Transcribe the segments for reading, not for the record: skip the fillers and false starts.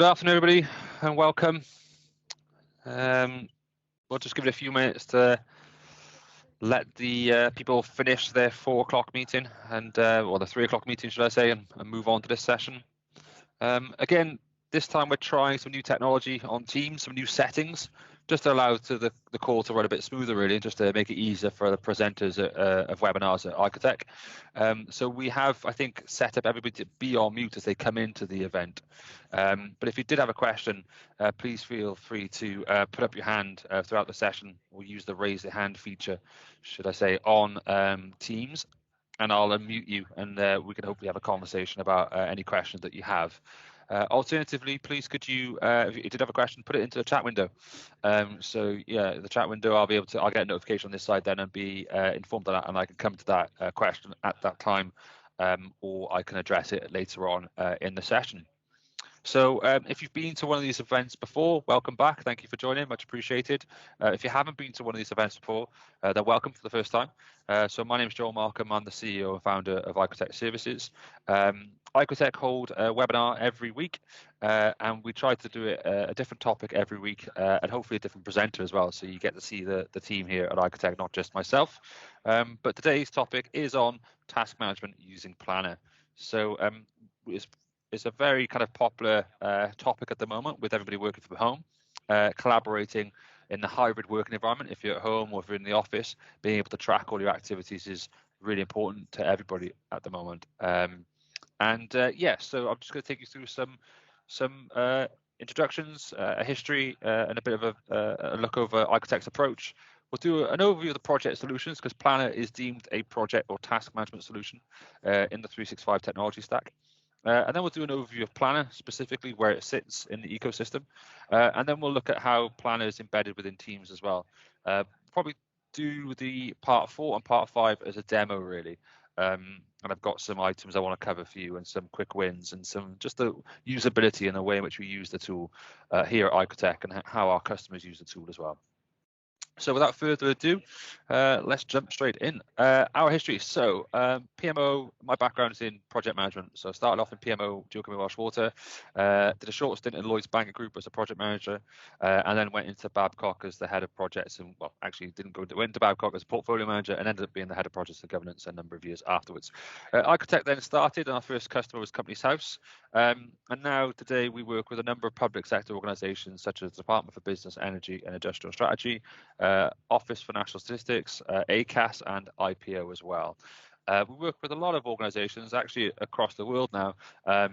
Good afternoon, everybody, and welcome. We'll just give it a few minutes to let the people finish their 4 o'clock meeting, and or the 3 o'clock meeting, should I say, and move on to this session. Again, this time we're trying some new technology on Teams, some new settings, just to allow the call to run a bit smoother, really, just to make it easier for the presenters of webinars at iCoTech. So we have, I think, set up everybody to be on mute as they come into the event. But if you did have a question, please feel free to put up your hand throughout the session. We'll use the raise the hand feature, should I say, on Teams, and I'll unmute you, and we can hopefully have a conversation about any questions that you have. Alternatively, please could you, if you did have a question, put it into the chat window. So yeah, the chat window, I'll get a notification on this side then and be informed of that, and I can come to that question at that time, or I can address it later on in the session. So if you've been to one of these events before, welcome back. Thank you for joining, much appreciated. If you haven't been to one of these events before, then welcome for the first time. So my name is Joel Markham. I'm the CEO and founder of iCoTech Services. iCoTech hold a webinar every week, and we try to do it a different topic every week, and hopefully a different presenter as well. So you get to see the team here at iCoTech, not just myself. But today's topic is on task management using Planner. So it's a very kind of popular topic at the moment, with everybody working from home, collaborating in the hybrid working environment. If you're at home or if you're in the office, being able to track all your activities is really important to everybody at the moment. Yeah, so I'm just going to take you through some introductions, a history, and a bit of a look over iCoTech's approach. We'll do an overview of the project solutions, because Planner is deemed a project or task management solution in the 365 technology stack. And then we'll do an overview of Planner, specifically where it sits in the ecosystem. And then we'll look at how Planner is embedded within Teams as well. Probably do the part 4 and part 5 as a demo, really. And I've got some items I want to cover for you, and some quick wins, and some just the usability and the way in which we use the tool here at iCoTech, and how our customers use the tool as well. So without further ado, let's jump straight in. Our history. So PMO, my background is in project management. So I started off in PMO, Duke Welsh Water, did a short stint in Lloyds Banking Group as a project manager, and then went into Babcock as the head of projects, and well, actually went into Babcock as a portfolio manager, and ended up being the head of projects and governance a number of years afterwards. iCoTech then started, and our first customer was Companies House. And now today we work with a number of public sector organisations, such as the Department for Business, Energy and Industrial Strategy, Office for National Statistics, ACAS and IPO as well. We work with a lot of organisations actually across the world now, so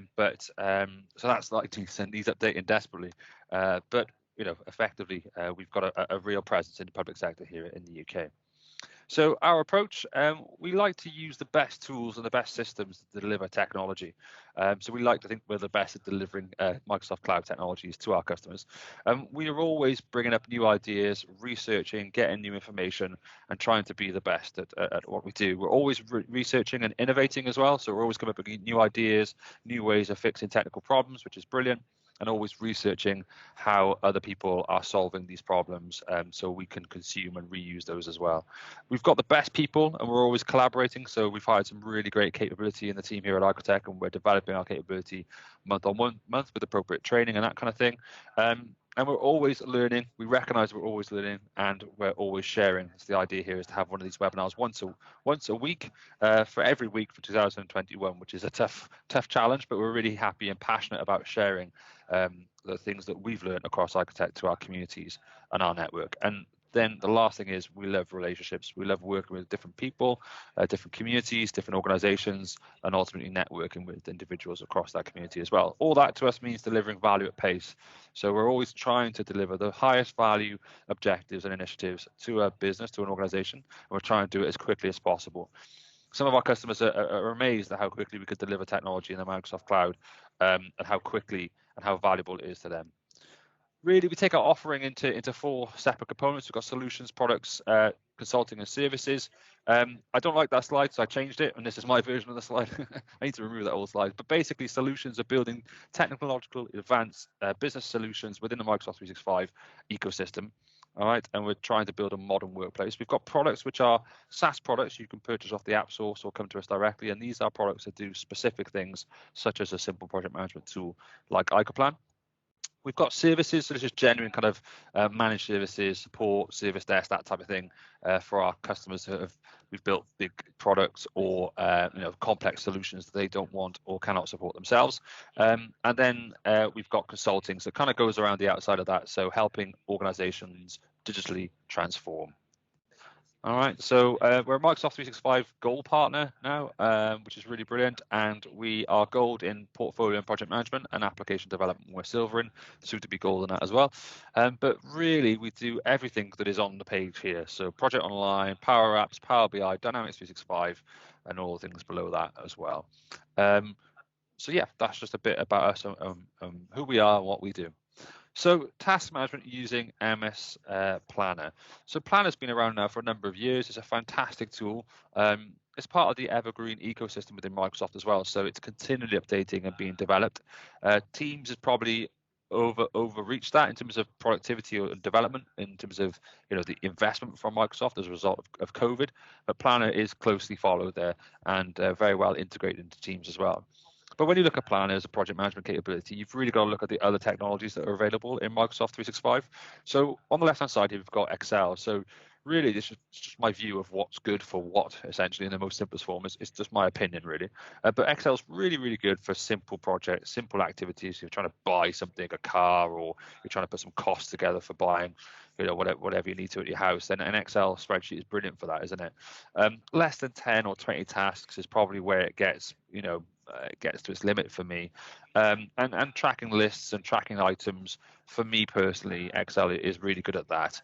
that's like needs updating desperately. But you know, effectively, we've got a real presence in the public sector here in the UK. So our approach, we like to use the best tools and the best systems to deliver technology. So we like to think we're the best at delivering Microsoft Cloud technologies to our customers. We are always bringing up new ideas, researching, getting new information, and trying to be the best at what we do. We're always researching and innovating as well. So we're always coming up with new ideas, new ways of fixing technical problems, which is brilliant, and always researching how other people are solving these problems, so we can consume and reuse those as well. We've got the best people, and we're always collaborating, so we've hired some really great capability in the team here at iCoTech, and we're developing our capability month on month with appropriate training and that kind of thing. And we're always learning. We recognise we're always learning, and we're always sharing. So the idea here is to have one of these webinars once a week for every week for 2021, which is a tough challenge, but we're really happy and passionate about sharing the things that we've learned across iCoTech to our communities and our network. And then the last thing is we love relationships. We love working with different people, different communities, different organizations, and ultimately networking with individuals across that community as well. All that to us means delivering value at pace. So we're always trying to deliver the highest value objectives and initiatives to a business, to an organization, and we're trying to do it as quickly as possible. Some of our customers are amazed at how quickly we could deliver technology in the Microsoft Cloud, and how quickly and how valuable it is to them. Really, we take our offering into 4 separate components. We've got solutions, products, consulting and services. I don't like that slide, so I changed it, and this is my version of the slide. I need to remove that old slide. But basically, solutions are building technological advanced business solutions within the Microsoft 365 ecosystem. All right, and we're trying to build a modern workplace. We've got products which are SaaS products you can purchase off the app source or come to us directly, and these are products that do specific things, such as a simple project management tool like iCoplan. We've got services, so this is genuine kind of managed services, support, service desk, that type of thing for our customers who we've built big products or complex solutions that they don't want or cannot support themselves. And then we've got consulting, so it kind of goes around the outside of that, so helping organizations digitally transform. All right, so we're a Microsoft 365 Gold partner now, which is really brilliant, and we are Gold in portfolio and project management and application development. We're Silver in, soon to be Gold in that as well. But really, we do everything that is on the page here. So Project Online, Power Apps, Power BI, Dynamics 365, and all the things below that as well. So yeah, that's just a bit about us, who we are and what we do. So task management using MS Planner. So Planner's been around now for a number of years. It's a fantastic tool. It's part of the evergreen ecosystem within Microsoft as well. So it's continually updating and being developed. Teams is probably overreached that in terms of productivity or development, in terms of the investment from Microsoft as a result of COVID. But Planner is closely followed there and very well integrated into Teams as well. But when you look at Planner as a project management capability, you've really got to look at the other technologies that are available in Microsoft 365. So on the left-hand side, you've got Excel. So really, this is just my view of what's good for what, essentially, in the most simplest form. It's just my opinion, really. But Excel is really, really good for simple projects, simple activities. You're trying to buy something, a car, or you're trying to put some costs together for buying, whatever you need to at your house. And an Excel spreadsheet is brilliant for that, isn't it? Less than 10 or 20 tasks is probably where it gets, gets to its limit for me. And tracking lists and tracking items, for me personally, Excel is really good at that.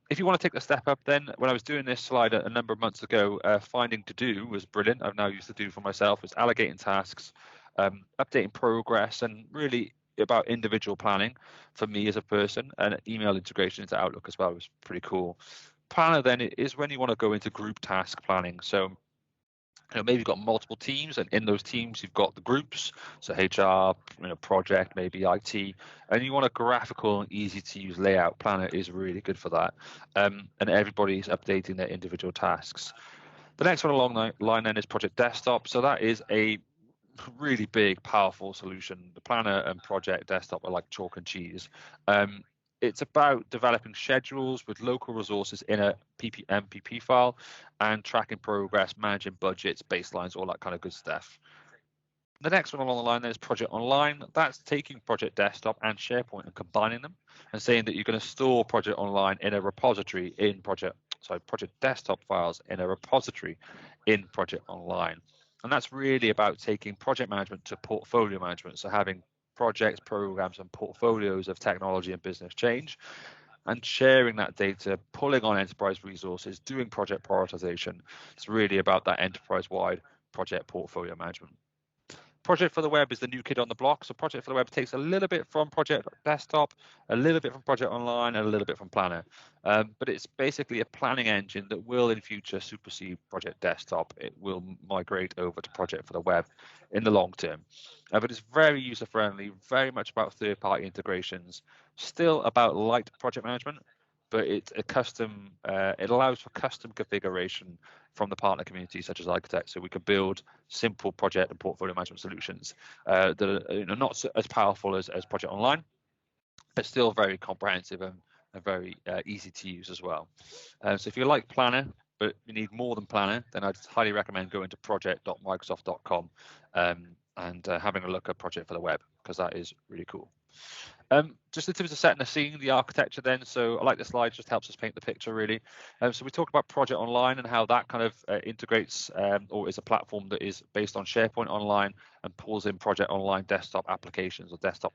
If you want to take the step up, then when I was doing this slide a number of months ago, finding to do was brilliant. I've now used to do for myself. It's allocating tasks, updating progress, and really about individual planning for me as a person, and email integration into Outlook as well was pretty cool. Planner then is when you want to go into group task planning. So maybe you've got multiple teams, and in those teams you've got the groups, so HR, project, maybe IT, and you want a graphical and easy to use layout. Planner is really good for that, and everybody's updating their individual tasks. The next one along the line then is Project Desktop. So that is a really big, powerful solution. The Planner and Project Desktop are like chalk and cheese. It's about developing schedules with local resources in a MPP file and tracking progress, managing budgets, baselines, all that kind of good stuff. The next one along the line then is Project Online. That's taking Project Desktop and SharePoint and combining them and saying that you're going to store Project Online in a repository in Project Desktop files in a repository in Project Online. And that's really about taking project management to portfolio management. So having projects, programs, and portfolios of technology and business change, and sharing that data, pulling on enterprise resources, doing project prioritization. It's really about that enterprise-wide project portfolio management. Project for the Web is the new kid on the block. So Project for the Web takes a little bit from Project Desktop, a little bit from Project Online, and a little bit from Planner. But it's basically a planning engine that will in future supersede Project Desktop. It will migrate over to Project for the Web in the long term. But it's very user-friendly, very much about third-party integrations, still about light project management, but it's a custom, it allows for custom configuration from the partner community, such as iCoTech, so we can build simple project and portfolio management solutions that are not as powerful as Project Online, but still very comprehensive and very easy to use as well. So if you like Planner, but you need more than Planner, then I'd highly recommend going to project.microsoft.com and having a look at Project for the Web, because that is really cool. Just in terms of setting the scene, the architecture then, so I like the slide, just helps us paint the picture really. So we talked about Project Online and how that kind of integrates or is a platform that is based on SharePoint Online and pulls in Project Online desktop applications or desktop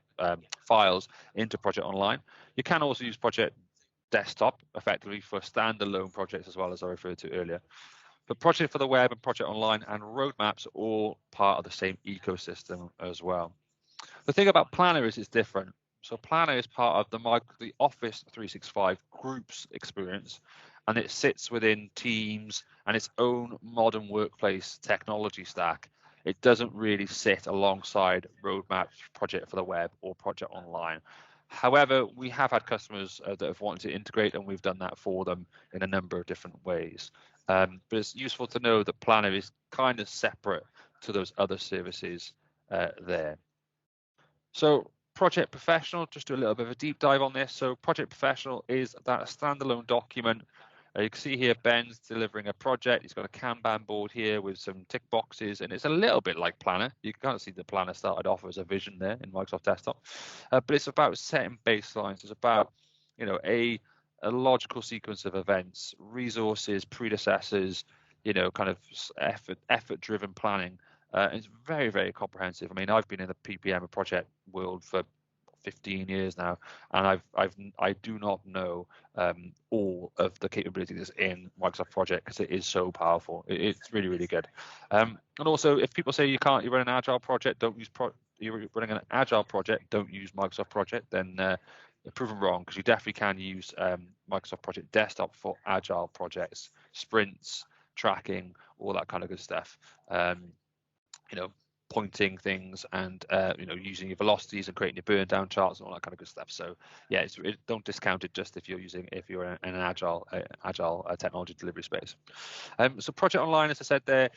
files into Project Online. You can also use Project Desktop effectively for standalone projects as well, as I referred to earlier. But Project for the Web and Project Online and roadmaps are all part of the same ecosystem as well. The thing about Planner is it's different. So Planner is part of the Office 365 groups experience, and it sits within Teams and its own modern workplace technology stack. It doesn't really sit alongside roadmaps, Project for the Web or Project Online. However, we have had customers that have wanted to integrate, and we've done that for them in a number of different ways. But it's useful to know that Planner is kind of separate to those other services there. So Project Professional, just do a little bit of a deep dive on this. So Project Professional is that standalone document. You can see here Ben's delivering a project. He's got a Kanban board here with some tick boxes, and it's a little bit like Planner. You can kind of see the Planner started off as a vision there in Microsoft Desktop, but it's about setting baselines. It's about, you know, a logical sequence of events, resources, predecessors, you know, kind of effort-driven planning. It's very, very comprehensive. I mean, I've been in the PPM project world for 15 years now, and I do not know all of the capabilities in Microsoft Project because it is so powerful. It's really, really good. And also, if people say you run an agile project, don't use you're running an agile project, don't use Microsoft Project, then you're proven wrong, because you definitely can use Microsoft Project Desktop for agile projects, sprints, tracking, all that kind of good stuff. You know, pointing things and you know, using your velocities and creating your burn down charts and all that kind of good stuff. So yeah, don't discount it just if you're in an agile technology delivery space. So Project Online, as I said there,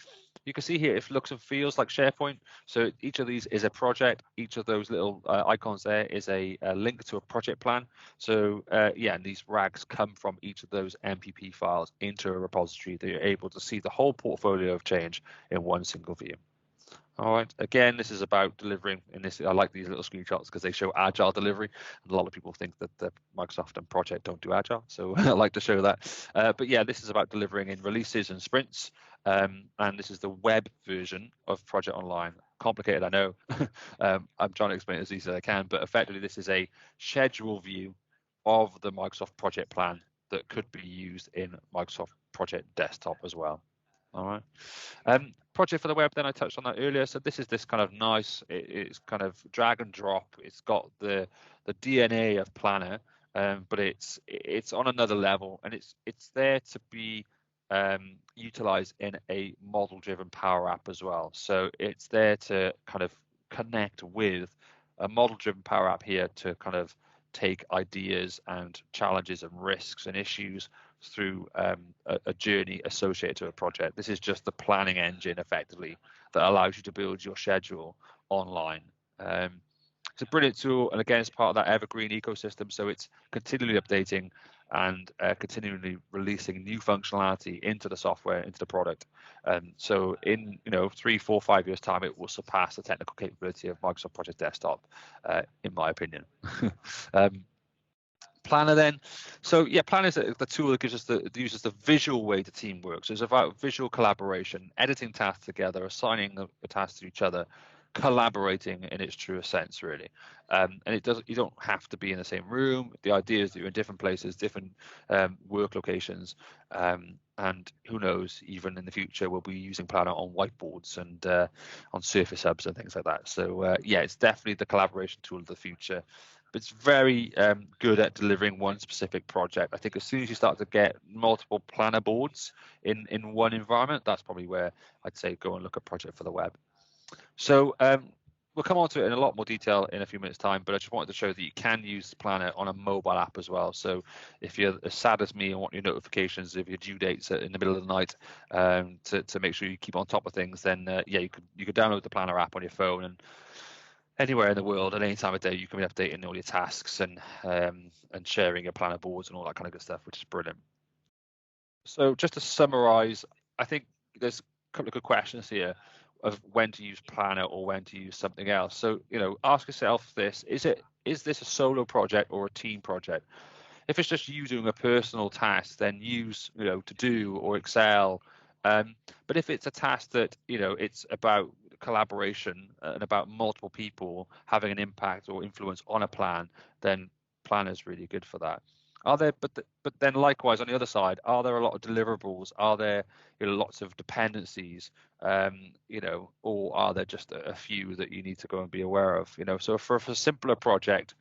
you can see here it looks and feels like SharePoint. So each of these is a project. Each of those little icons there is a link to a project plan. So yeah, and these rags come from each of those MPP files into a repository that you're able to see the whole portfolio of change in one single view. All right. Again, this is about delivering. In this, I like these little screenshots because they show agile delivery. And a lot of people think that the Microsoft and Project don't do agile, so I like to show that. But yeah, this is about delivering in releases and sprints. And this is the web version of Project Online. Complicated, I know. I'm trying to explain it as easy as I can, but effectively, this is a schedule view of the Microsoft Project plan that could be used in Microsoft Project Desktop as well. All right. Project for the web, then I touched on that earlier. So this is this kind of nice, it's kind of drag and drop. It's got the DNA of Planner, but it's on another level, and it's there to be utilized in a model-driven Power App as well. So it's there to kind of connect with a model-driven Power App here to kind of take ideas and challenges and risks and issues through a journey associated to a project. This is just the planning engine, effectively, that allows you to build your schedule online. It's a brilliant tool, and again, it's part of that evergreen ecosystem, so it's continually updating and continually releasing new functionality into the software, into the product. So in 3, 4, 5 years time, it will surpass the technical capability of Microsoft Project Desktop, in my opinion. Planner then, so yeah, Planner is the tool that gives us uses the visual way the team works. It's about visual collaboration, editing tasks together, assigning the tasks to each other, collaborating in its truest sense, really. And you don't have to be in the same room. The idea is that you're in different places, different work locations, and who knows, even in the future we'll be using Planner on whiteboards and on Surface Hubs and things like that. So yeah, it's definitely the collaboration tool of the future. But it's very good at delivering one specific project. I think as soon as you start to get multiple Planner boards in one environment, that's probably where I'd say go and look at Project for the web. So we'll come on to it in a lot more detail in a few minutes time, but I just wanted to show that you can use Planner on a mobile app as well. So if you're as sad as me and want your notifications of your due dates in the middle of the night to make sure you keep on top of things, then yeah, you could download the Planner app on your phone, and anywhere in the world at any time of day you can be updating all your tasks and sharing your Planner boards and all that kind of good stuff, which is brilliant. So just to summarize, I think there's a couple of good questions here of when to use Planner or when to use something else. So, ask yourself this: is this a solo project or a team project? If it's just you doing a personal task, then use To Do or Excel. But if it's a task that it's about collaboration and about multiple people having an impact or influence on a plan, then Planner is really good for that. But then likewise on the other side, are there a lot of deliverables? Are there lots of dependencies? Or are there just a few that you need to go and be aware of? So for a simpler project,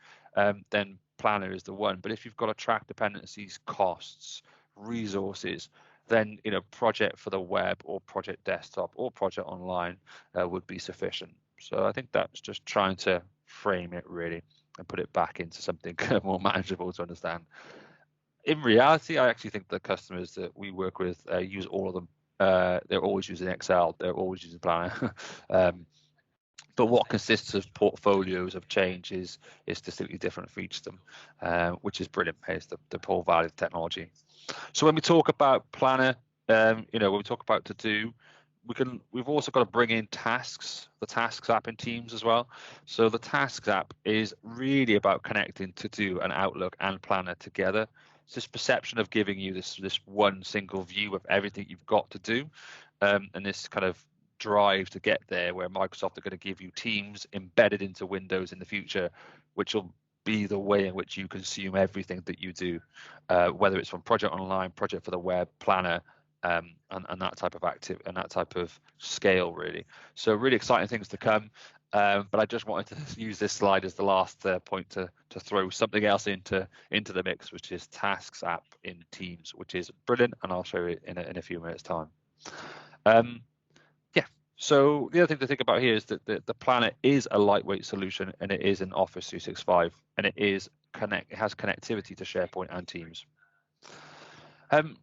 then Planner is the one. But if you've got to track dependencies, costs, resources, then Project for the web or Project Desktop or Project Online would be sufficient. So I think that's just trying to frame it really and put it back into something more manageable to understand. In reality, I actually think the customers that we work with use all of them. They're always using Excel. They're always using Planner. But what consists of portfolios of change is distinctly different for each of them, which is brilliant. Here's the whole value of technology. So when we talk about planner, when we talk about to do, we've also got to bring in tasks, the tasks app in Teams as well. So the tasks app is really about connecting to do and Outlook and planner together. It's this perception of giving you this one single view of everything you've got to do, and this kind of drive to get there, where Microsoft are going to give you Teams embedded into Windows in the future, which will be the way in which you consume everything that you do, whether it's from Project Online, Project for the Web, Planner, and that type of and that type of scale, really. So really exciting things to come. But I just wanted to use this slide as the last point to throw something else into the mix, which is Tasks app in Teams, which is brilliant, and I'll show you in a few minutes' time. So the other thing to think about here is that the Planner is a lightweight solution, and it is in Office 365, and it has connectivity to SharePoint and Teams. How do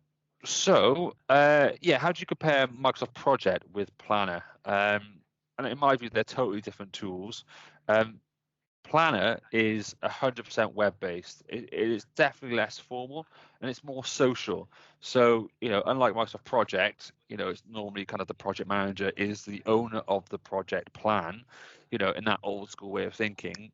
you compare Microsoft Project with Planner? And in my view, they're totally different tools. Planner is 100% web-based. It is definitely less formal, and it's more social. So, unlike Microsoft Project, it's normally kind of the project manager is the owner of the project plan, in that old school way of thinking.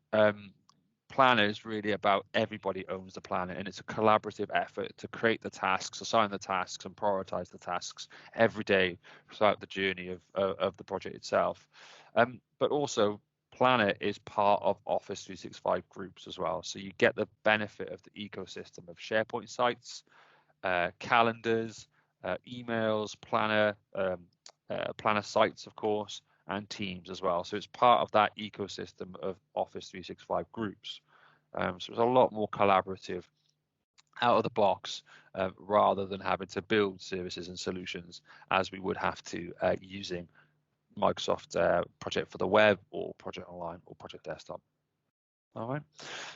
Planner is really about everybody owns the planner, and it's a collaborative effort to create the tasks, assign the tasks, and prioritize the tasks every day throughout the journey of the project itself. But also, Planner is part of Office 365 groups as well. So you get the benefit of the ecosystem of SharePoint sites, calendars, emails, Planner sites, of course, and Teams as well. So it's part of that ecosystem of Office 365 groups. So it's a lot more collaborative out of the box, rather than having to build services and solutions as we would have to using Microsoft Project for the Web or Project Online or Project Desktop. All right.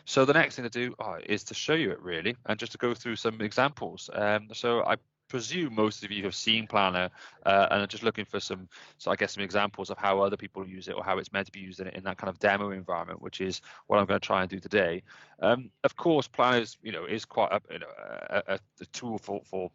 So the next thing to do is to show you it, really, and just to go through some examples. So I presume most of you have seen Planner and are just looking for some examples of how other people use it or how it's meant to be used in that kind of demo environment, which is what I'm going to try and do today. Of course, Planner is quite a tool for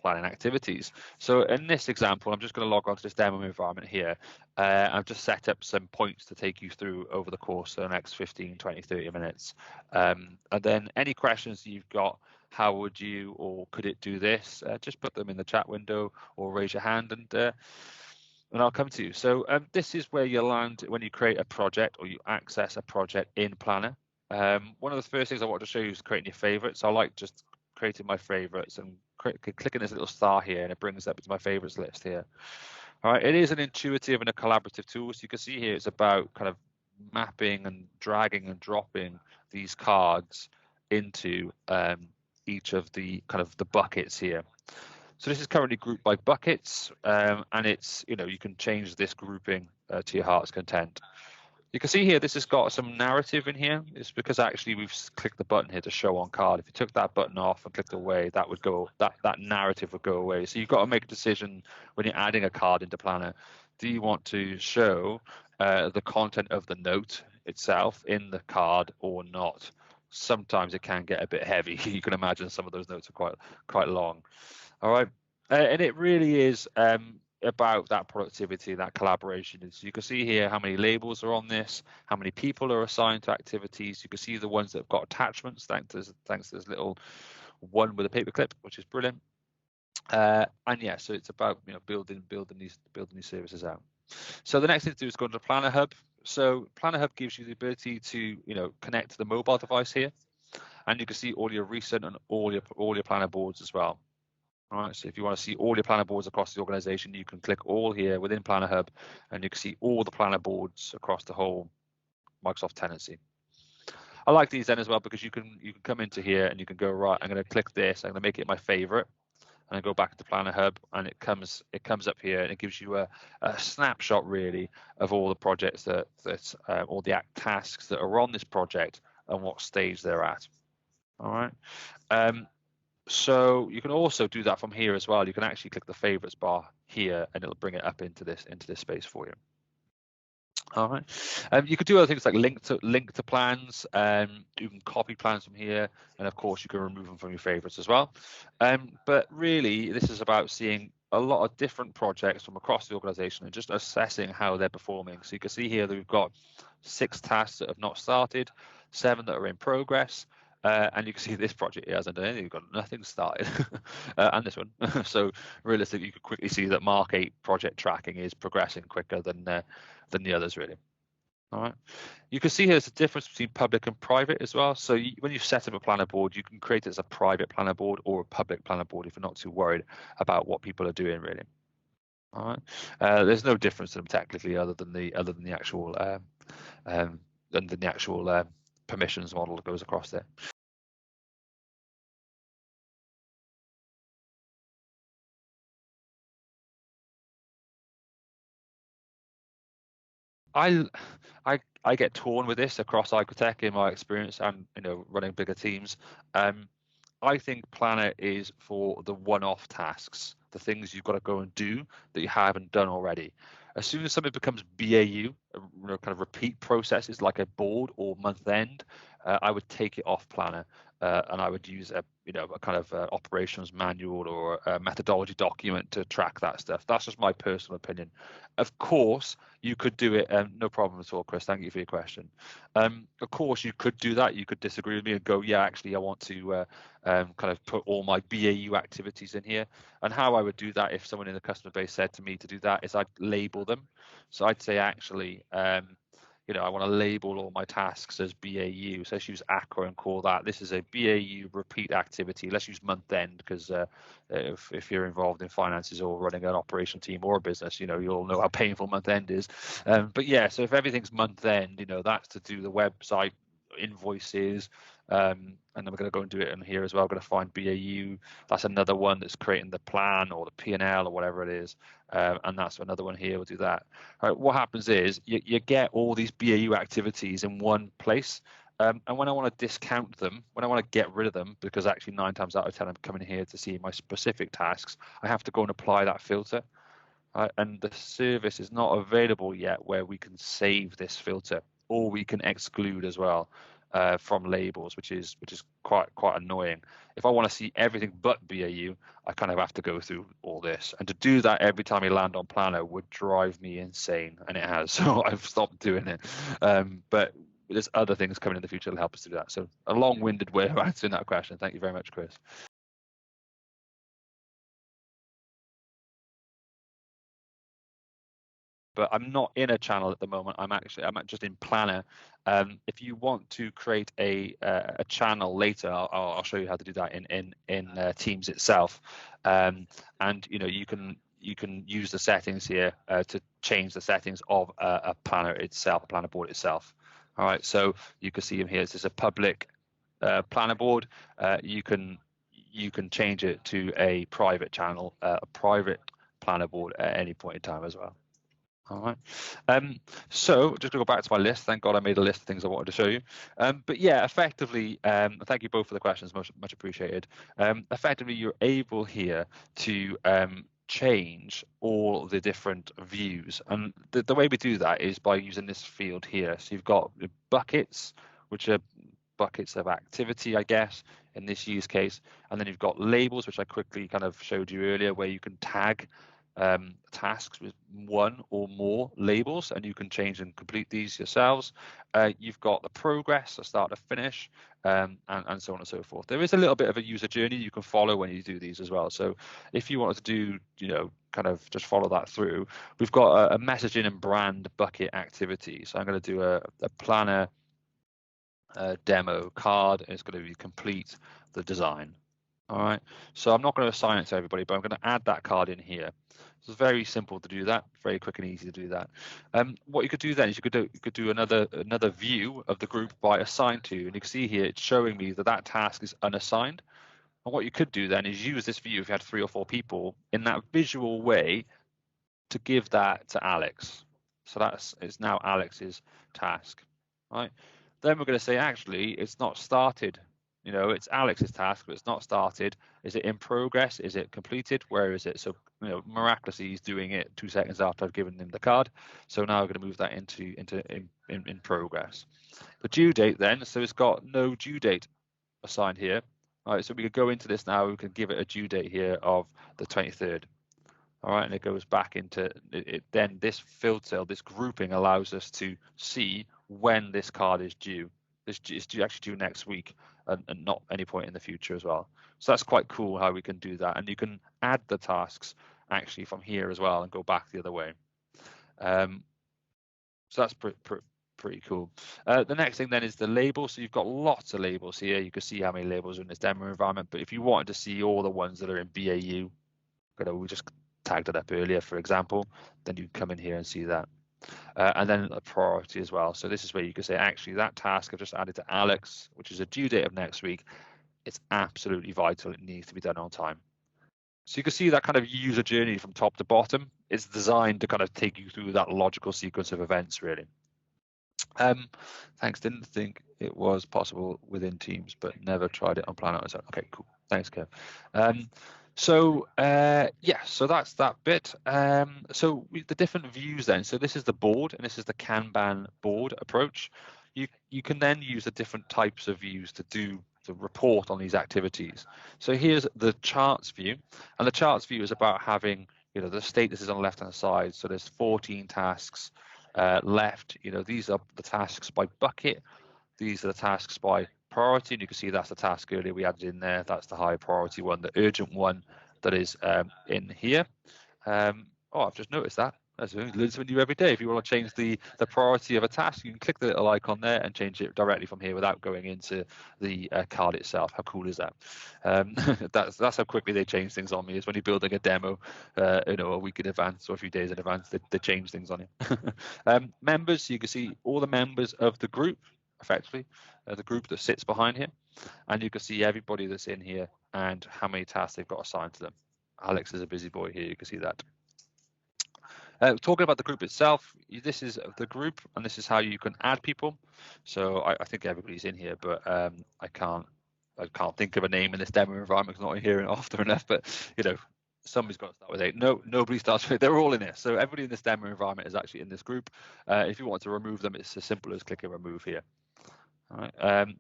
planning activities. So in this example, I'm just going to log on to this demo environment here. I've just set up some points to take you through over the course of the next 15, 20, 30 minutes. And then any questions you've got, how would you or could it do this? Just put them in the chat window or raise your hand, and I'll come to you. So this is where you land when you create a project or you access a project in Planner. One of the first things I want to show you is creating your favorites. I like just creating my favorites and clicking this little star here, and it brings up to my favorites list here. All right, it is an intuitive and a collaborative tool. So you can see here it's about kind of mapping and dragging and dropping these cards into each of the kind of the buckets here. So this is currently grouped by buckets, and it's you can change this grouping to your heart's content. You can see here this has got some narrative in here. It's because actually we've clicked the button here to show on card. If you took that button off and clicked away, that would go, that narrative would go away. So you've got to make a decision when you're adding a card into Planner. Do you want to show the content of the note itself in the card or not? Sometimes it can get a bit heavy. You can imagine some of those notes are quite long. All right, and it really is about that productivity, that collaboration. So you can see here how many labels are on this, how many people are assigned to activities. You can see the ones that have got attachments, thanks to this little one with a paperclip, which is brilliant. And yeah, so it's about building these services out. So the next thing to do is go into Planner Hub. So Planner Hub gives you the ability to connect to the mobile device here, and you can see all your recent and all your Planner boards as well. All right, so if you want to see all your Planner boards across the organization, you can click all here within Planner Hub, and you can see all the Planner boards across the whole Microsoft tenancy. I like these then as well because you can come into here and you can go, right, I'm going to click this, I'm going to make it my favorite, and I go back to Planner Hub, and it comes up here, and it gives you a snapshot really of all the projects all the tasks that are on this project and what stage they're at. All right. So you can also do that from here as well. You can actually click the favorites bar here, and it'll bring it up into this space for you. All right. You could do other things like link to plans. You can copy plans from here, and of course you can remove them from your favorites as well. But really, this is about seeing a lot of different projects from across the organization and just assessing how they're performing. So you can see here that we've got 6 tasks that have not started, 7 that are in progress. And you can see this project here hasn't done anything. You've got nothing started, and this one. So realistically, you could quickly see that Mark 8 project tracking is progressing quicker than the others, really. All right. You can see here there's a difference between public and private as well. So when you set up a planner board, you can create it as a private planner board or a public planner board if you're not too worried about what people are doing, really. All right. There's no difference to them technically, other than the actual permissions model that goes across there. I get torn with this across iCoTech in my experience, and running bigger teams. I think Planner is for the one-off tasks, the things you've got to go and do that you haven't done already. As soon as something becomes BAU, kind of repeat processes like a board or month end, I would take it off Planner, and I would use a kind of operations manual or a methodology document to track that stuff. That's just my personal opinion. Of course, you could do it. No problem at all, Chris. Thank you for your question. Of course, you could do that. You could disagree with me and go, yeah, actually, I want to kind of put all my BAU activities in here. And how I would do that if someone in the customer base said to me to do that is I'd label them. So I'd say, actually, I want to label all my tasks as BAU. So let's use Accra and call that. This is a BAU repeat activity. Let's use month end, because if you're involved in finances or running an operation team or a business, you'll know how painful month end is. But yeah, so if everything's month end, that's to do the website, invoices, and then we're going to go and do it in here as well. We're going to find BAU. That's another one that's creating the plan or the P&L or whatever it is. And that's another one here. We'll do that. All right, what happens is you get all these BAU activities in one place. And when I want to discount them, when I want to get rid of them, because actually 9 times out of 10 I'm coming here to see my specific tasks, I have to go and apply that filter. And the service is not available yet where we can save this filter, or we can exclude as well from labels, which is quite annoying. If I want to see everything but BAU, I kind of have to go through all this, and to do that every time I land on Planner would drive me insane, and it has. So I've stopped doing it. But there's other things coming in the future that help us do that. So a long-winded way of answering that question. Thank you very much, Chris. But I'm not in a channel at the moment. I'm just in Planner. If you want to create a channel later, I'll show you how to do that in Teams itself. And you can use the settings here to change the settings of a planner itself, a planner board itself. All right, so you can see them here. This is a public planner board. You can change it to a private channel, a private planner board at any point in time as well. All right. So just to go back to my list, thank God I made a list of things I wanted to show you. But yeah, effectively, thank you both for the questions, much appreciated. Effectively, you're able here to change all the different views. And the way we do that is by using this field here. So you've got the buckets, which are buckets of activity, I guess, in this use case. And then you've got labels, which I quickly kind of showed you earlier, where you can tag tasks with one or more labels, and you can change and complete these yourselves. You've got the progress, the start to finish, and so on and so forth. There is a little bit of a user journey you can follow when you do these as well. So if you wanted to do, kind of just follow that through, we've got a messaging and brand bucket activity. So I'm going to do a planner demo card, and it's going to be complete the design. All right, so I'm not going to assign it to everybody, but I'm going to add that card in here. So it's very simple to do that, very quick and easy to do that. What you could do then is you could do another view of the group by assign to, and you can see here it's showing me that task is unassigned. And what you could do then is use this view if you had 3 or 4 people in that visual way to give that to Alex. So it's now Alex's task, right? Then we're going to say actually it's not started You know, it's Alex's task, but it's not started. Is it in progress? Is it completed? Where is it? So, you know, miraculously he's doing it 2 seconds after I've given him the card. So now we're going to move that into in progress. The due date then, so it's got no due date assigned here. All right, so we could go into this now. We can give it a due date here of the 23rd. All right, and it goes back into it. Then this filter, this grouping allows us to see when this card is due. This is actually due next week and not any point in the future as well. So that's quite cool how we can do that. And you can add the tasks actually from here as well and go back the other way. So that's pretty cool. The next thing then is the label. So you've got lots of labels here. You can see how many labels are in this demo environment. But if you wanted to see all the ones that are in BAU, we just tagged it up earlier, for example, then you can come in here and see that. And then a priority as well. So this is where you can say, actually, that task I've just added to Alex, which is a due date of next week, it's absolutely vital. It needs to be done on time. So you can see that kind of user journey from top to bottom. It's designed to kind of take you through that logical sequence of events, really. Thanks. Didn't think it was possible within Teams, but never tried it on Planet. Okay, cool. Thanks, Kev. Yeah, so that's that bit. So the different views then. So this is the board, and this is the Kanban board approach. You can then use the different types of views to report on these activities. So here's the charts view, and the charts view is about having, you know, the statuses on the left hand side. So there's 14 tasks left. You know, these are the tasks by bucket. These are the tasks by priority, and you can see that's the task earlier we added in there. That's the high priority one, the urgent one that is in here. Oh, I've just noticed that. That's learn something new every day. If you want to change the priority of a task, you can click the little icon there and change it directly from here without going into the card itself. How cool is that? That's how quickly they change things on me. Is when you're building a demo, you know, a week in advance or a few days in advance, they change things on you. Members, so you can see all the members of the group, effectively, the group that sits behind here, and you can see everybody that's in here and how many tasks they've got assigned to them. Alex is a busy boy here. You can see that. Talking about the group itself, this is the group, and this is how you can add people. So I think everybody's in here, but I can't think of a name in this demo environment. It's not hearing often enough, but you know, somebody's got to start with 8. No, nobody starts with. They're all in here. So everybody in this demo environment is actually in this group. If you want to remove them, it's as simple as clicking remove here. All right.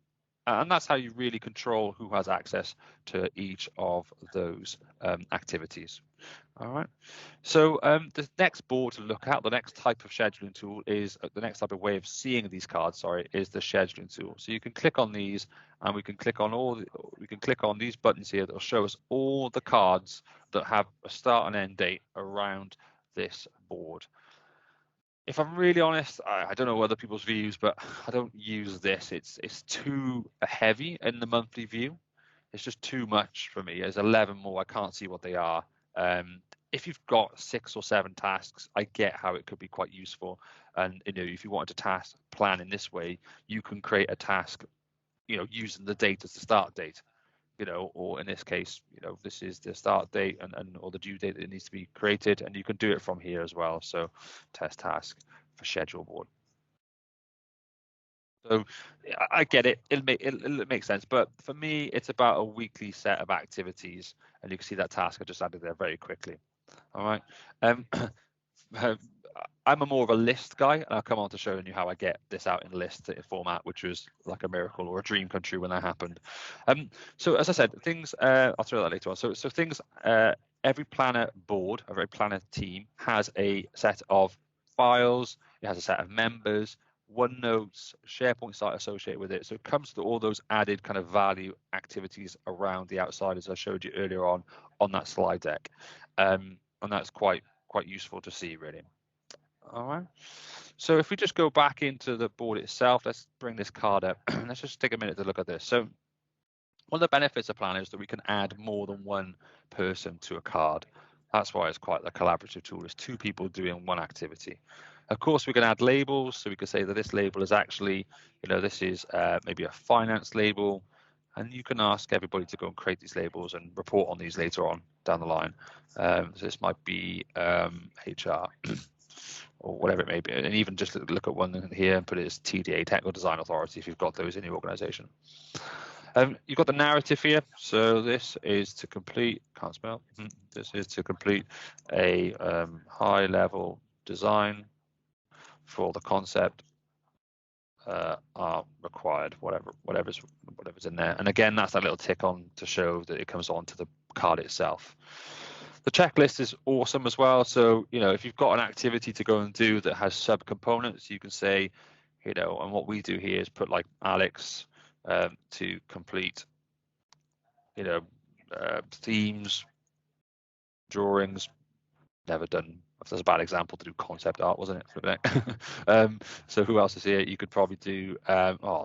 And that's how you really control who has access to each of those activities. All right. So the next board to look at, the next type of scheduling tool is the next type of way of seeing these cards. Sorry, is the scheduling tool. So you can click on these, and we can click on these buttons here that will show us all the cards that have a start and end date around this board. If I'm really honest, I don't know other people's views, but I don't use this. It's too heavy in the monthly view. It's just too much for me. There's 11 more. I can't see what they are. If you've got 6 or 7 tasks, I get how it could be quite useful. And you know, if you wanted to task plan in this way, you can create a task, you know, using the date as the start date. You know, or in this case, you know, this is the start date and or the due date that it needs to be created, and you can do it from here as well. So test task for schedule board. So I get it. It'll make sense, but for me, it's about a weekly set of activities, and you can see that task I just added there very quickly. All right. I'm more of a list guy, and I'll come on to showing you how I get this out in list format, which was like a miracle or a dream come true when that happened. So as I said, things I'll throw that later on. So things every planner board, every planner team has a set of files. It has a set of members, OneNotes, SharePoint site associated with it. So it comes to all those added kind of value activities around the outside, as I showed you earlier on that slide deck, and that's quite useful to see, really. All right. So if we just go back into the board itself, let's bring this card up. Let's just take a minute to look at this. So one of the benefits of Planner is that we can add more than one person to a card. That's why it's quite a collaborative tool. It's 2 people doing one activity. Of course, we can add labels. So we could say that this label is actually, you know, this is maybe a finance label. And you can ask everybody to go and create these labels and report on these later on down the line. So this might be HR. Or whatever it may be, and even just look at one here and put it as TDA, Technical Design Authority, if you've got those in your organization. You've got the narrative here. So this is to complete, can't spell, this is to complete a high level design for the concept are required, whatever's in there. And again, that's that little tick on to show that it comes on to the card itself. The checklist is awesome as well. So, you know, if you've got an activity to go and do that has subcomponents, you can say, you know, and what we do here is put like Alex to complete, you know, themes, drawings. Never done. That's a bad example to do concept art, wasn't it? So who else is here? You could probably do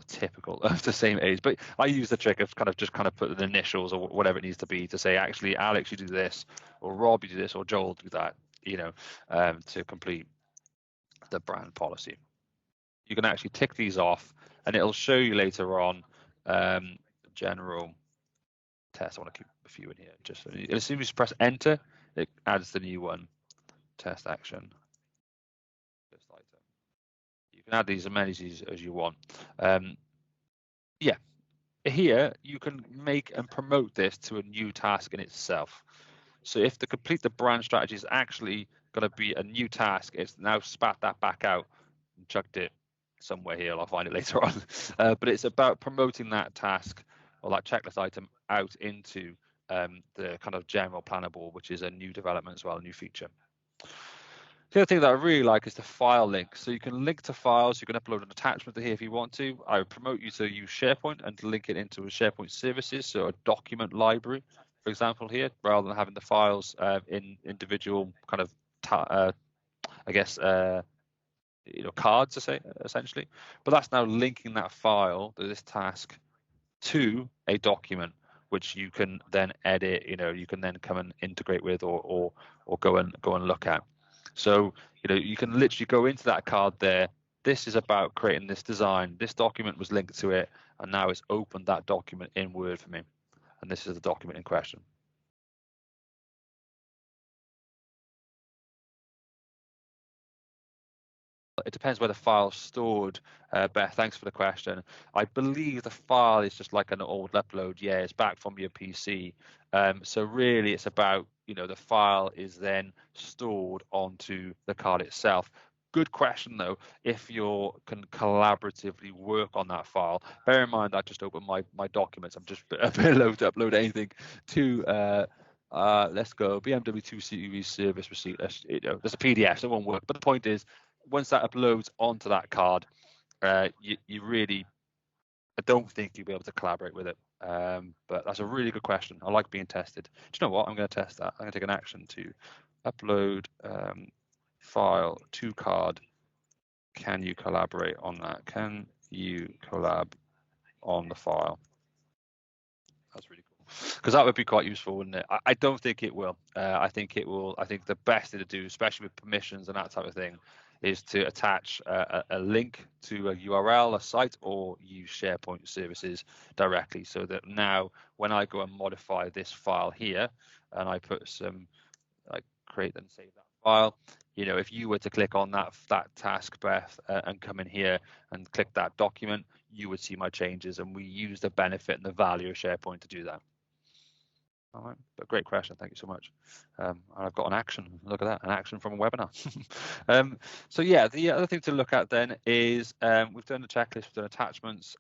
typical of the same age, but I use the trick of kind of put the initials or whatever it needs to be to say, actually, Alex, you do this, or Rob, you do this, or Joel, do that, you know, to complete the brand policy. You can actually tick these off, and it'll show you later on general test. I want to keep a few in here. Just as soon as you press enter, it adds the new one. Test action. Test item. You can add these as many as you want. Yeah, here you can make and promote this to a new task in itself. So if the complete the brand strategy is actually going to be a new task, it's now spat that back out and chucked it somewhere here. I'll find it later on. But it's about promoting that task or that checklist item out into the kind of general planner board, which is a new development as well, a new feature. The other thing that I really like is the file link. So you can link to files, you can upload an attachment to here if you want to. I would promote you to use SharePoint and link it into a SharePoint services, so a document library, for example, here, rather than having the files in individual kind of, cards, essentially. But that's now linking that file, this task, to a document, which you can then edit. You know, you can then come and integrate with or go and look at. So, you know, you can literally go into that card there. This is about creating this design. This document was linked to it, and now it's opened that document in Word for me. And this is the document in question. It depends where the file's stored. Beth, thanks for the question. I believe the file is just like an old upload. Yeah, it's back from your PC. So really, it's about, you know, the file is then stored onto the card itself. Good question though. If you can collaboratively work on that file, bear in mind I just opened my documents. I'm just below to upload anything to. Let's go BMW 2 Series service receipt. There's a PDF, so it won't work. But the point is, once that uploads onto that card, you really, I don't think you'll be able to collaborate with it. But that's a really good question. I like being tested. Do you know what? I'm going to test that. I'm going to take an action to upload file to card. Can you collaborate on that? Can you collab on the file? That's really cool, because that would be quite useful, wouldn't it? I don't think it will. I think it will. I think the best thing to do, especially with permissions and that type of thing, is to attach a link to a URL, a site, or use SharePoint services directly, so that now when I go and modify this file here, and I put some, like, create and save that file, you know, if you were to click on that task, Beth, and come in here and click that document, you would see my changes, and we use the benefit and the value of SharePoint to do that. All right, but great question, thank you so much. I've got an action. Look at that, an action from a webinar. So yeah, the other thing to look at then is we've done the checklist, we've done attachments.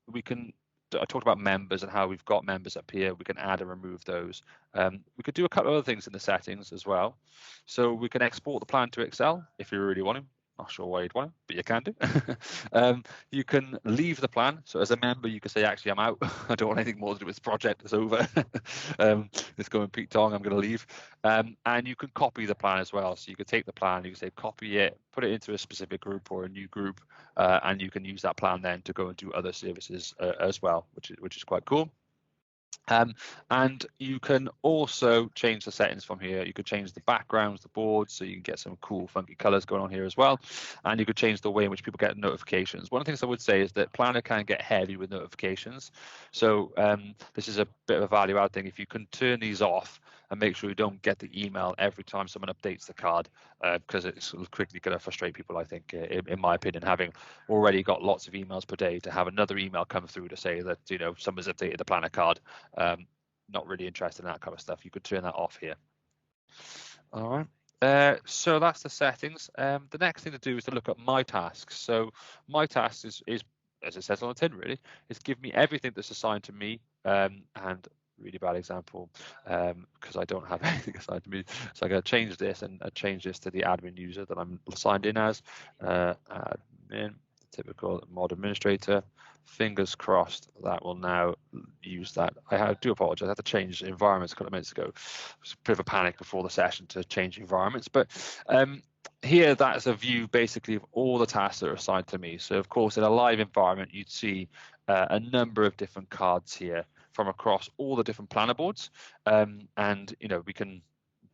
We can. I talked about members and how we've got members up here. We can add and remove those. We could do a couple of other things in the settings as well. So we can export the plan to Excel if you really want to. Not sure why you'd want to, but you can do. You can leave the plan. So as a member, you can say, actually, I'm out. I don't want anything more to do with this project. It's over. Let's go and Pete Tong. I'm going to leave. And you can copy the plan as well. So you can take the plan, you can say, copy it, put it into a specific group or a new group, and you can use that plan then to go and do other services as well, which is quite cool. And you can also change the settings from here. You could change the backgrounds, the boards, so you can get some cool, funky colors going on here as well. And you could change the way in which people get notifications. One of the things I would say is that Planner can get heavy with notifications. So this is a bit of a value add thing. If you can turn these off and make sure you don't get the email every time someone updates the card, because it's quickly going to frustrate people, I think, in my opinion, having already got lots of emails per day, to have another email come through to say that, you know, someone's updated the Planner card. Not really interested in that kind of stuff. You could turn that off here. All right. So that's the settings. The next thing to do is to look at my tasks. So my tasks is as it says on the tin, really, is give me everything that's assigned to me. And really bad example, because I don't have anything assigned to me. So I'm going to change this and change this to the admin user that I'm signed in as. Admin, typical mod administrator. Fingers crossed that will now use that. I do apologize. I had to change environments a couple of minutes ago. It was a bit of a panic before the session to change environments. But here, that's a view basically of all the tasks that are assigned to me. So, of course, in a live environment, you'd see a number of different cards here from across all the different planner boards. And, you know, we can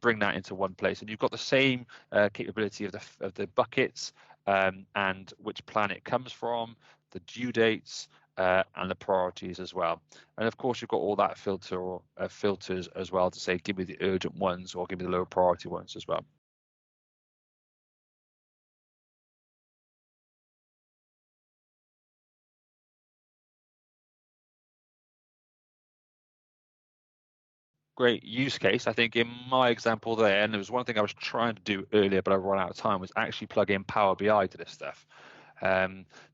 bring that into one place. And you've got the same capability of the buckets and which plan it comes from, the due dates, and the priorities as well. And of course, you've got all that filters as well to say, give me the urgent ones or give me the lower priority ones as well. Great use case. I think in my example there, and there was one thing I was trying to do earlier, but I ran out of time, was actually plug in Power BI to this stuff.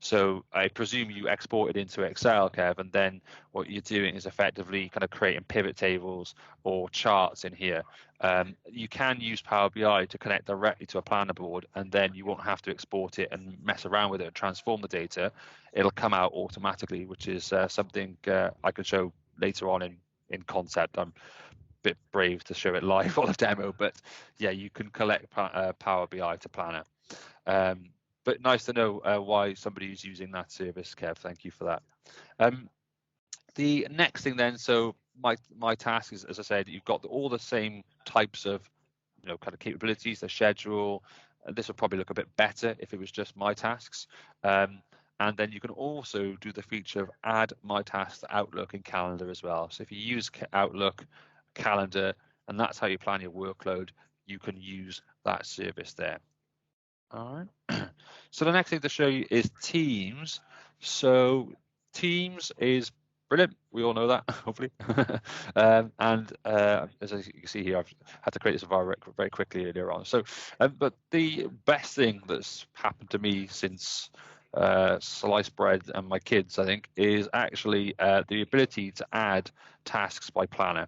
So I presume you export it into Excel, Kev, and then what you're doing is effectively kind of creating pivot tables or charts in here. You can use Power BI to connect directly to a planner board, and then you won't have to export it and mess around with it and transform the data. It'll come out automatically, which is something I can show later on in concept. I'm a bit brave to show it live on a demo, but yeah, you can collect Power BI to Planner. But nice to know why somebody is using that service, Kev. Thank you for that. The next thing then, so my task is, as I said, you've got all the same types of, you know, kind of capabilities, the schedule. This would probably look a bit better if it was just my tasks. And then you can also do the feature of add my tasks to Outlook and Calendar as well. So if you use Outlook, Calendar, and that's how you plan your workload, you can use that service there. All right. So the next thing to show you is Teams. So Teams is brilliant. We all know that, hopefully. And as you can see here, I've had to create this environment very quickly earlier on. So, but the best thing that's happened to me since sliced bread and my kids, I think, is actually the ability to add tasks by planner.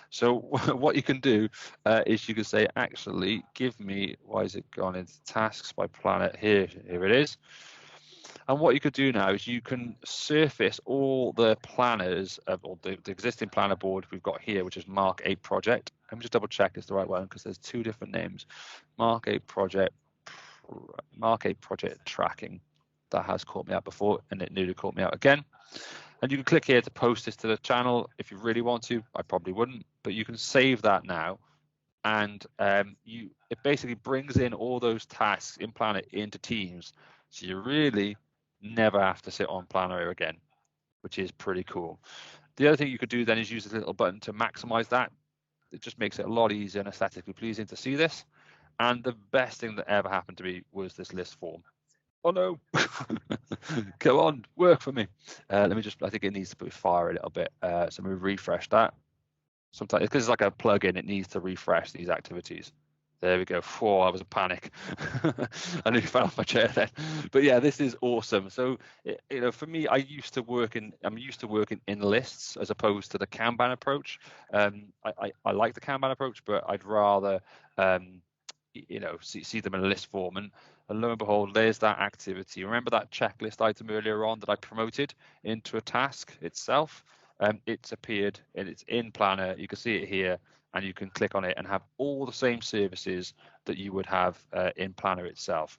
So what you can do is you can say, actually, give me, why is it gone into tasks by planner? Here it is. And what you could do now is you can surface all the planners or the existing planner board we've got here, which is Mark 8 Project. Let me just double check it's the right one because there's two different names. Mark 8 Project Tracking. That has caught me out before, and it nearly caught me out again. And you can click here to post this to the channel if you really want to. I probably wouldn't, but you can save that now. And it basically brings in all those tasks in Planner into Teams. So you really never have to sit on Planner again, which is pretty cool. The other thing you could do then is use this little button to maximize that. It just makes it a lot easier and aesthetically pleasing to see this. And the best thing that ever happened to me was this list form. Oh no, come on, work for me. Let me just, I think it needs to fire a little bit. So we refresh that. Sometimes, because it's like a plugin, it needs to refresh these activities. There we go. Whoa, I was a panic. I nearly fell off my chair then. But yeah, this is awesome. So, you know, for me, I'm used to working in lists as opposed to the Kanban approach. I like the Kanban approach, but I'd rather, you know, see them in a list form. And lo and behold, there's that activity. Remember that checklist item earlier on that I promoted into a task itself? It's appeared and it's in Planner. You can see it here, and you can click on it and have all the same services that you would have in Planner itself.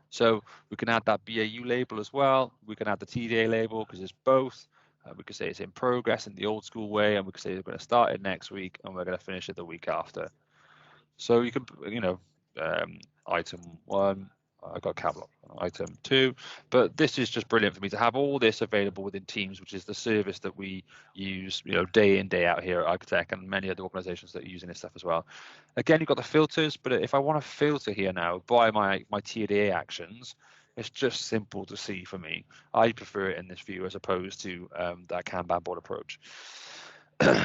So we can add that BAU label as well. We can add the TDA label because it's both. We could say it's in progress in the old school way, and we could say we're going to start it next week and we're going to finish it the week after. So you could, item 1, I got capital, item 2, but this is just brilliant for me to have all this available within Teams, which is the service that we use, day in, day out here at iCoTech, and many other organizations that are using this stuff as well. Again, you've got the filters, but if I want to filter here now by my TDA actions, it's just simple to see for me. I prefer it in this view as opposed to that Kanban board approach.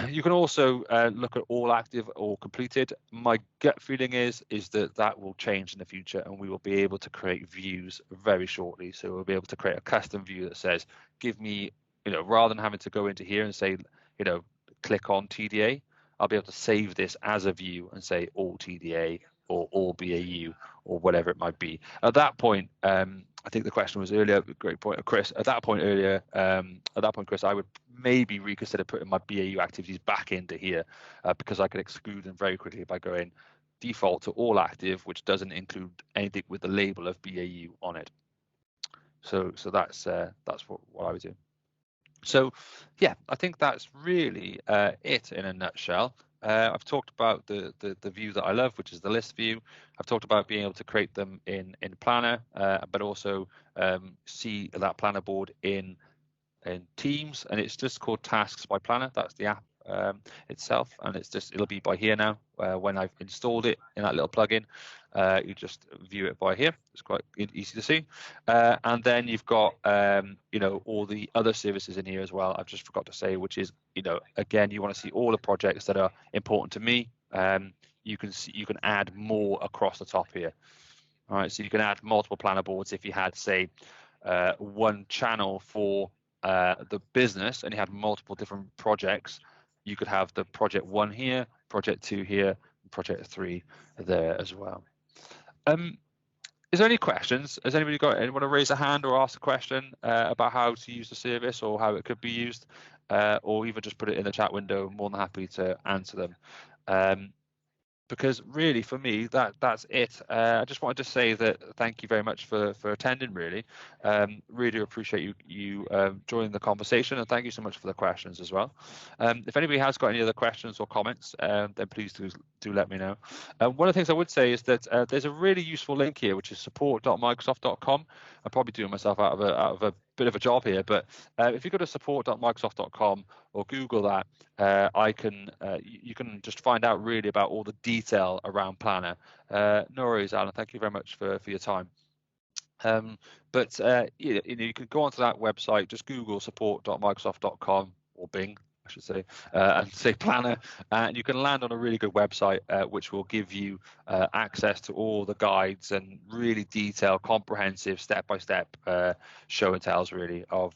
You can also look at all active or completed. My gut feeling is that will change in the future, and we will be able to create views very shortly. So we'll be able to create a custom view that says, give me, rather than having to go into here and say, click on TDA, I'll be able to save this as a view and say all TDA or all BAU or whatever it might be. At that point, I think the question was earlier, great point, Chris. At that point, Chris, I would maybe reconsider putting my BAU activities back into here because I could exclude them very quickly by going default to all active, which doesn't include anything with the label of BAU on it. So that's what I would do. So yeah, I think that's really it in a nutshell. I've talked about the view that I love, which is the list view. I've talked about being able to create them in Planner, but also see that Planner board in Teams, and it's just called Tasks by Planner. That's the app itself, and it'll be by here now. When I've installed it in that little plugin, you just view it by here. It's quite easy to see, and then you've got all the other services in here as well. I've just forgot to say, which is again, you want to see all the projects that are important to me. You can add more across the top here. All right, so you can add multiple planner boards if you had, say, one channel for the business and you had multiple different projects. You could have the project 1 here, project 2 here, and project 3 there as well. Is there any questions? Has anybody got anyone to raise a hand or ask a question about how to use the service or how it could be used, or even just put it in the chat window? I'm more than happy to answer them. Because really, for me, that's it. I just wanted to say that thank you very much for attending. Really appreciate you joining the conversation, and thank you so much for the questions as well. If anybody has got any other questions or comments, then please do let me know. One of the things I would say is that there's a really useful link here, which is support.microsoft.com. I'm probably doing myself out of a bit of a job here, but if you go to support.microsoft.com or Google that, you can just find out really about all the detail around Planner. No worries, Alan. Thank you very much for your time. But you can go onto that website, just Google support.microsoft.com or Bing, I should say, and say Planner, and you can land on a really good website which will give you access to all the guides and really detailed, comprehensive, step-by-step show and tells really of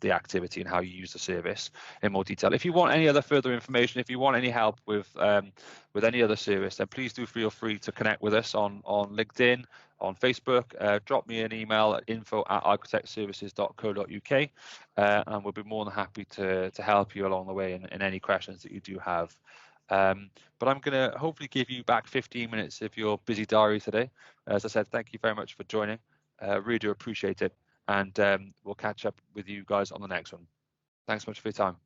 the activity and how you use the service in more detail. If you want any other further information, if you want any help with any other service, then please do feel free to connect with us on LinkedIn, on Facebook. Drop me an email at info@icotechservices.co.uk, and we'll be more than happy to help you along the way in any questions that you do have. But I'm going to hopefully give you back 15 minutes of your busy diary today. As I said, thank you very much for joining. Really do appreciate it, and we'll catch up with you guys on the next one. Thanks so much for your time.